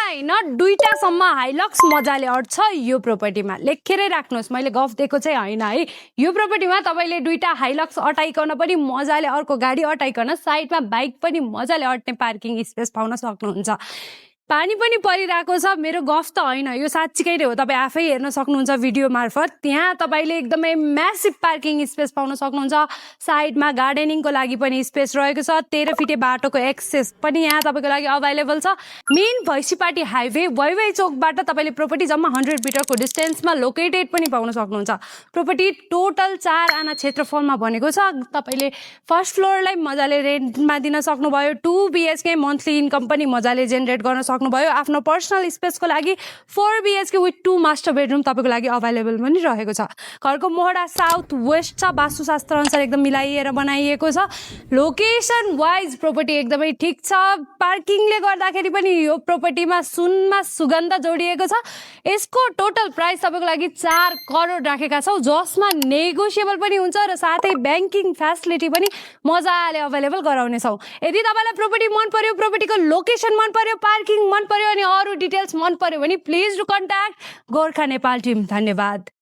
होइन दुईटासम्म हाइलक्स मजाले अट्छ यो प्रोपर्टीमा, लेखेरै राख्नुहोस्, मैले गफ दिएको चाहिँ होइन है। यो प्रोपर्टीमा तपाईँले दुईटा हाइलक्स अटाइकन पनि मजाले अर्को गाडी अटाइकन साइडमा बाइक पनि मजाले अट्ने पार्किङ स्पेस पाउन सक्नुहुन्छ। पानी पनि परिरहेको छ, मेरो गफ त होइन, यो साँच्चीकै हो, तपाईँ आफै हेर्न सक्नुहुन्छ भिडियो मार्फत। त्यहाँ तपाईँले एकदमै म्यासिभ पार्किङ स्पेस पाउन सक्नुहुन्छ। साइडमा गार्डनिङको लागि पनि स्पेस रहेको छ। 13 फिटे बाटोको एक्सेस पनि यहाँ तपाईँको लागि अभाइलेबल छ। मेन भैँसीपाटी हाइवे वैवाई चोकबाट तपाईँले प्रोपर्टी जम्मा 100 मिटरको डिस्टेन्समा लोकेटेड पनि पाउन सक्नुहुन्छ। प्रोपर्टी टोटल 4 आना क्षेत्रफलमा बनेको छ। तपाईँले फर्स्ट फ्लोरलाई मजाले रेन्टमा दिन सक्नुभयो। 2 BHK मन्थली इन्कम पनि मजाले जेनेरेट गर्न सक्नुभयो। आफ्नो पर्सनल स्पेसको लागि 4 BHK विथ 2 मास्टर बेडरुम तपाईँको लागि अभाइलेबल पनि रहेको छ। घरको मोहडा साउथ वेस्ट छ, वास्तुशास्त्र अनुसार एकदम मिलाइएर बनाइएको छ। लोकेसन वाइज प्रोपर्टी एकदमै ठिक छ। पार्किङले गर्दाखेरि पनि यो प्रोपर्टीमा सुनमा सुगन्ध जोडिएको छ। यसको टोटल प्राइस तपाईँको लागि 4 करोड राखेका छौँ, जसमा नेगोसिएबल पनि हुन्छ र साथै ब्याङ्किङ फ्यासिलिटी पनि मजाले अभाइलेबल गराउनेछौँ। यदि तपाईँलाई प्रोपर्टी मन पर्यो, प्रोपर्टीको लोकेसन मन पर्यो, पार्किङ मन पर्यो अनि अरू डिटेल्स मन पर्यो भने please do contact Gorkha Nepal team. धन्यवाद।